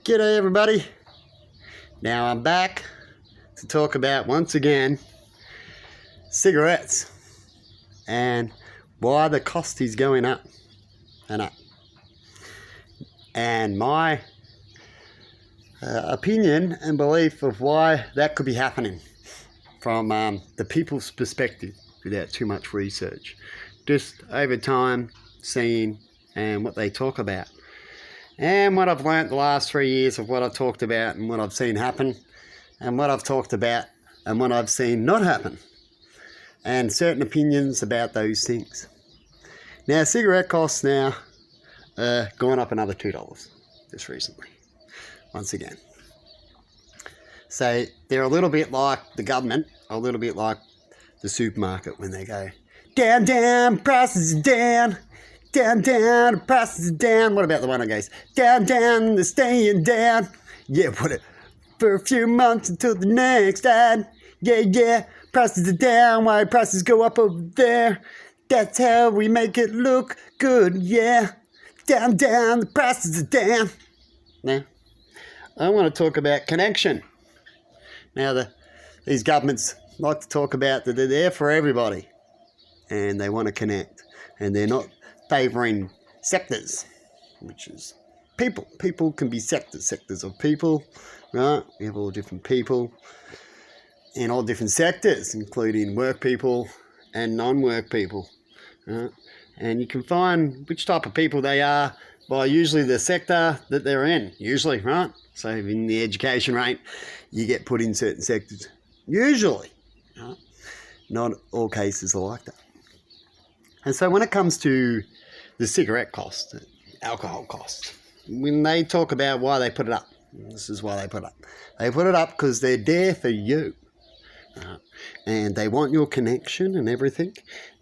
G'day everybody. Now I'm back to talk about, once again, cigarettes and why the cost is going up and up. And my opinion and belief of why that could be happening from the people's perspective without too much research. Just over time, seeing and what they talk about. And what I've learnt the last 3 years of what I've talked about and what I've seen happen and what I've talked about and what I've seen not happen. And certain opinions about those things. Now, cigarette costs now gone up another $2 just recently, once again. So they're a little bit like the government, a little bit like the supermarket when they go, down, down, prices are down. Down, down, prices are down. What about the one that goes, down, down, they're staying down. Yeah, for a few months until the next ad. Yeah, prices are down, why prices go up over there. That's how we make it look good, yeah. Down, down, the prices are down. Now, I want to talk about connection. Now, these governments like to talk about that they're there for everybody. And they want to connect. And they're not favouring sectors, which is people. People can be sectors of people, right? We have all different people in all different sectors, including work people and non-work people, right? And you can find which type of people they are by usually the sector that they're in, usually, right? So in the education rate, you get put in certain sectors, usually, right? Not all cases are like that. And so when it comes to the cigarette cost, alcohol cost, when they talk about why they put it up, this is why they put it up. They put it up because they're there for you. And they want your connection and everything.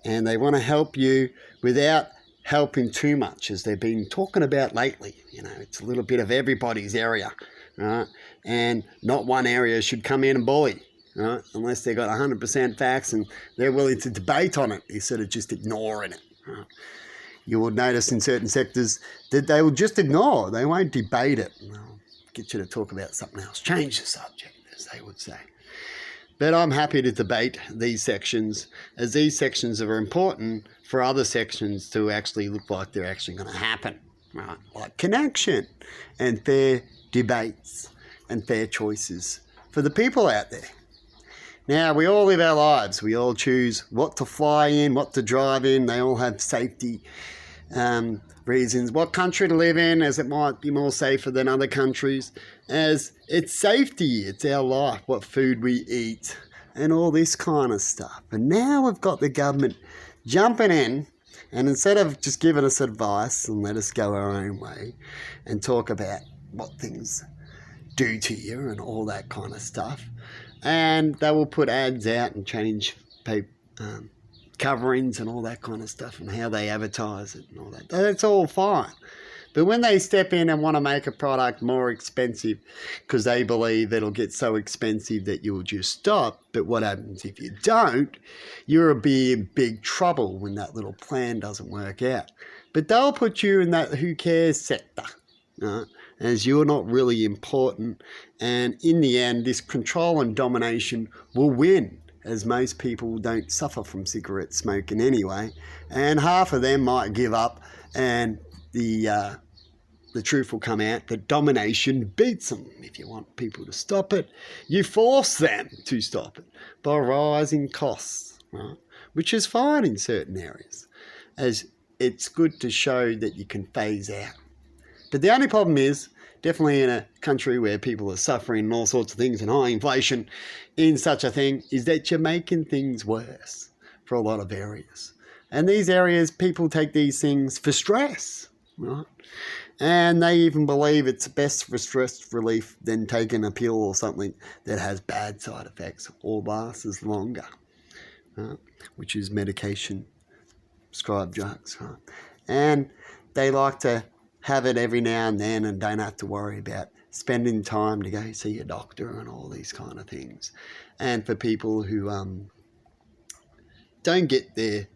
And they want to help you without helping too much, as they've been talking about lately. You know, it's a little bit of everybody's area, right? And not one area should come in and bully. Right? Unless they've got 100% facts and they're willing to debate on it instead of just ignoring it. Right? You will notice in certain sectors that they will just ignore. They won't debate it. They'll get you to talk about something else. Change the subject, as they would say. But I'm happy to debate these sections, as these sections are important for other sections to actually look like they're actually going to happen. Right? Like connection and fair debates and fair choices for the people out there. Now, we all live our lives. We all choose what to fly in, what to drive in. They all have safety reasons. What country to live in, as it might be more safer than other countries. As it's safety, it's our life, what food we eat, and all this kind of stuff. And now we've got the government jumping in, and instead of just giving us advice and let us go our own way and talk about what things do to you and all that kind of stuff, and they will put ads out and change coverings and all that kind of stuff and how they advertise it and all that. That's all fine. But when they step in and want to make a product more expensive because they believe it'll get so expensive that you'll just stop, but what happens if you don't? You'll be in big trouble when that little plan doesn't work out. But they'll put you in that who cares sector, right? As you're not really important, and in the end this control and domination will win, as most people don't suffer from cigarette smoking anyway, and half of them might give up, and the truth will come out that domination beats them. If you want people to stop it, you force them to stop it by rising costs, right? Which is fine in certain areas, as it's good to show that you can phase out. But the only problem is, definitely in a country where people are suffering and all sorts of things and high inflation in such a thing, is that you're making things worse for a lot of areas. And these areas, people take these things for stress, right? And they even believe it's best for stress relief than taking a pill or something that has bad side effects or lasts longer, right? Which is medication, prescribed drugs, right? And they like to have it every now and then and don't have to worry about spending time to go see a doctor and all these kind of things. And for people who don't get their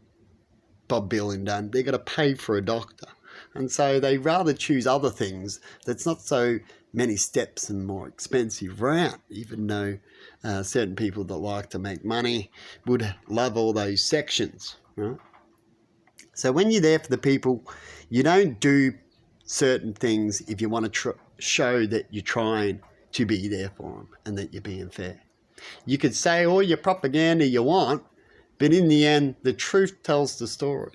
bob billing done, they're going to pay for a doctor. And so they rather choose other things that's not so many steps and more expensive route, even though certain people that like to make money would love all those sections, right? So when you're there for the people, you don't do certain things if you want to show that you're trying to be there for them and that you're being fair. You could say all your propaganda you want, but in the end, the truth tells the story.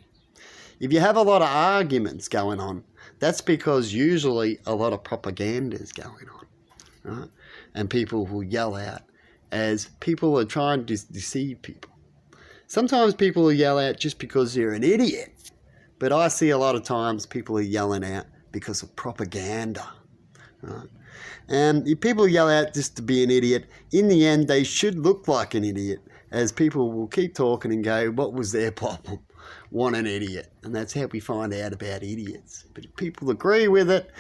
If you have a lot of arguments going on, that's because usually a lot of propaganda is going on, right? And people will yell out as people are trying to deceive people. Sometimes people will yell out just because they're an idiot, but I see a lot of times people are yelling out because of propaganda, right? And if people yell out just to be an idiot, in the end they should look like an idiot, as people will keep talking and go, what was their problem? Want an idiot. And that's how we find out about idiots. But if people agree with it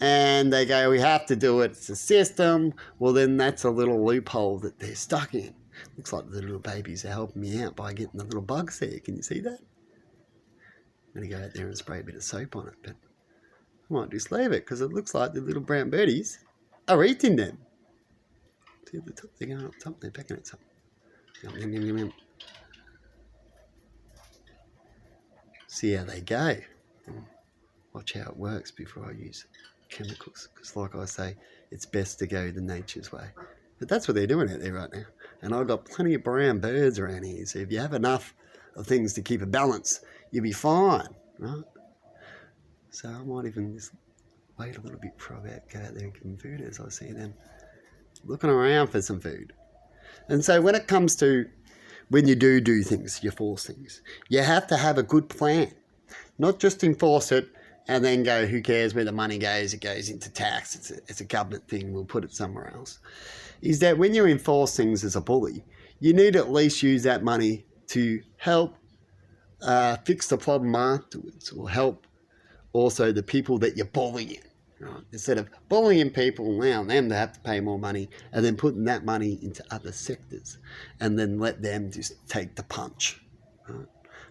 and they go, we have to do it, it's a system, well then that's a little loophole that they're stuck in. Looks like the little babies are helping me out by getting the little bugs there. Can you see that? I'm going to go out there and spray a bit of soap on it, but I might just leave it because it looks like the little brown birdies are eating them. See at the top, they're going up top, they're pecking at something. Yum, yum, yum, yum, yum. See how they go. Watch how it works before I use chemicals, because like I say, it's best to go the nature's way. But that's what they're doing out there right now. And I've got plenty of brown birds around here, so if you have enough of things to keep a balance, you'll be fine, right? So I might even just wait a little bit before I go out there and give them food, as I see them looking around for some food. And so when it comes to when you do things, you force things, you have to have a good plan. Not just enforce it and then go, who cares where the money goes? It goes into tax. It's a government thing. We'll put it somewhere else. Is that when you enforce things as a bully, you need to at least use that money to help fix the problem afterwards, or help also the people that you're bullying. Right? Instead of bullying people, allowing them to have to pay more money and then putting that money into other sectors and then let them just take the punch. Right?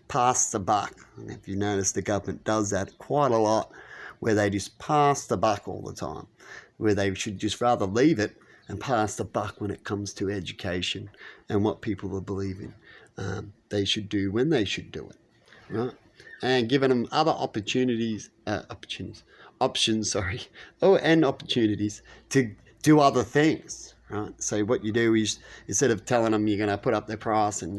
Pass the buck. And if you notice, the government does that quite a lot, where they just pass the buck all the time, where they should just rather leave it and pass the buck when it comes to education and what people are believing they should do when they should do it, right? And giving them other opportunities and opportunities to do other things, right? So what you do is, instead of telling them you're going to put up their price and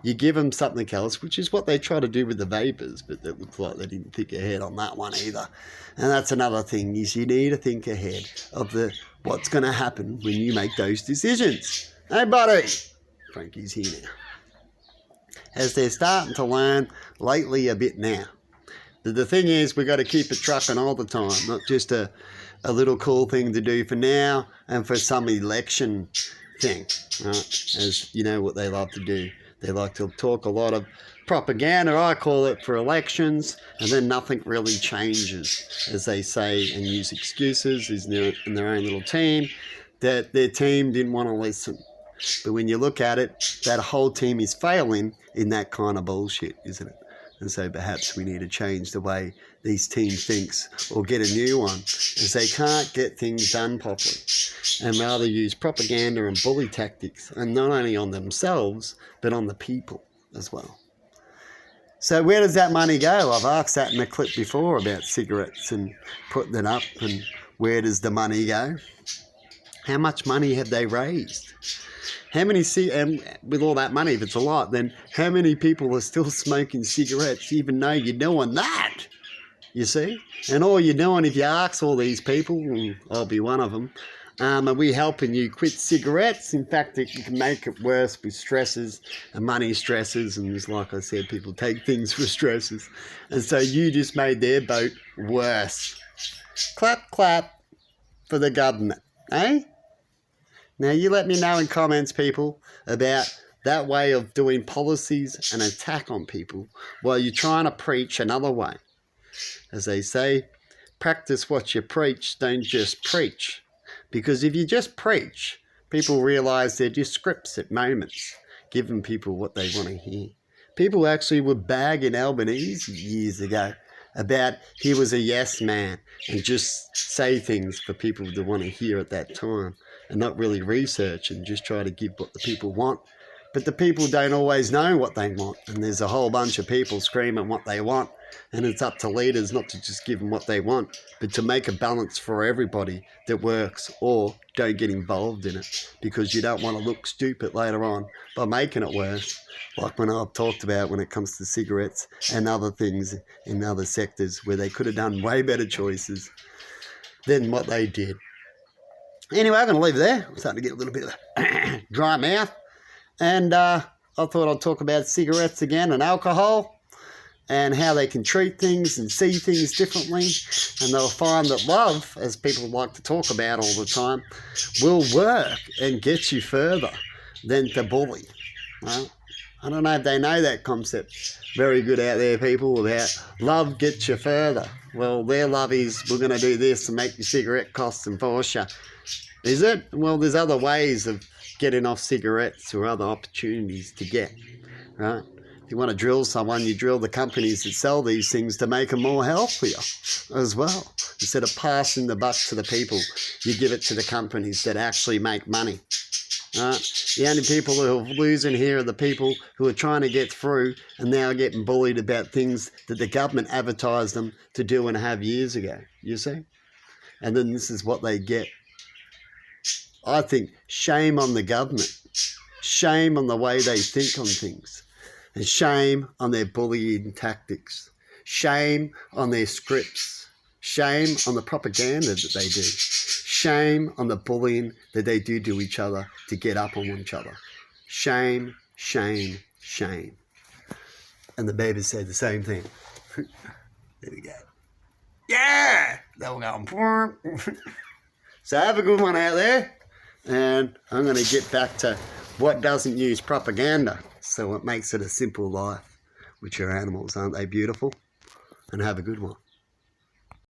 you give them something else, which is what they try to do with the vapors, but it looks like they didn't think ahead on that one either. And that's another thing, is you need to think ahead of what's going to happen when you make those decisions. Hey, buddy! Frankie's here now. As they're starting to learn lately a bit now. The thing is, we've got to keep it trucking all the time, not just a little cool thing to do for now and for some election thing, right? As you know what they love to do. They like to talk a lot of propaganda, I call it, for elections, and then nothing really changes, as they say, and use excuses in their own little team, that their team didn't want to listen. But when you look at it, that whole team is failing in that kind of bullshit, isn't it? And so perhaps we need to change the way these teams thinks, or get a new one, as they can't get things done properly, and rather use propaganda and bully tactics, and not only on themselves, but on the people as well. So where does that money go? I've asked that in a clip before about cigarettes and putting it up, and where does the money go? How much money have they raised? How many, and with all that money, if it's a lot, then how many people are still smoking cigarettes even though you're doing that? You see? And all you're doing, if you ask all these people, and I'll be one of them, are we helping you quit cigarettes? In fact, you can make it worse with stresses and money stresses, and just like I said, people take things for stresses. And so you just made their boat worse. Clap, clap for the government, eh? Now, you let me know in comments, people, about that way of doing policies and attack on people while you're trying to preach another way. As they say, practice what you preach, don't just preach. Because if you just preach, people realise they're just scripts at moments, giving people what they want to hear. People actually were bagging Albanese years ago about he was a yes man and just say things for people to want to hear at that time and not really research and just try to give what the people want. But the people don't always know what they want, and there's a whole bunch of people screaming what they want, and it's up to leaders not to just give them what they want, but to make a balance for everybody that works, or don't get involved in it because you don't want to look stupid later on by making it worse. Like when I've talked about when it comes to cigarettes and other things in other sectors where they could have done way better choices than what they did. Anyway, I'm going to leave it there. I'm starting to get a little bit of a dry mouth. And I thought I'd talk about cigarettes again and alcohol and how they can treat things and see things differently. And they'll find that love, as people like to talk about all the time, will work and get you further than to bully. Right? I don't know if they know that concept. Very good out there, people, about love gets you further. Well, their love is, we're going to do this to make your cigarette costs and force you. Is it? Well, there's other ways of getting off cigarettes or other opportunities to get, right? If you want to drill someone, you drill the companies that sell these things to make them more healthier as well. Instead of passing the buck to the people, you give it to the companies that actually make money. Right? The only people who are losing here are the people who are trying to get through and now getting bullied about things that the government advertised them to do and have years ago, you see? And then this is what they get. I think shame on the government, shame on the way they think on things, and shame on their bullying tactics, shame on their scripts, shame on the propaganda that they do, shame on the bullying that they do to each other to get up on each other. Shame, shame, shame. And the babies say the same thing. There we go. Yeah! They were going, So have a good one out there. And I'm going to get back to what doesn't use propaganda, so it makes it a simple life, which are animals. Aren't they beautiful? And have a good one.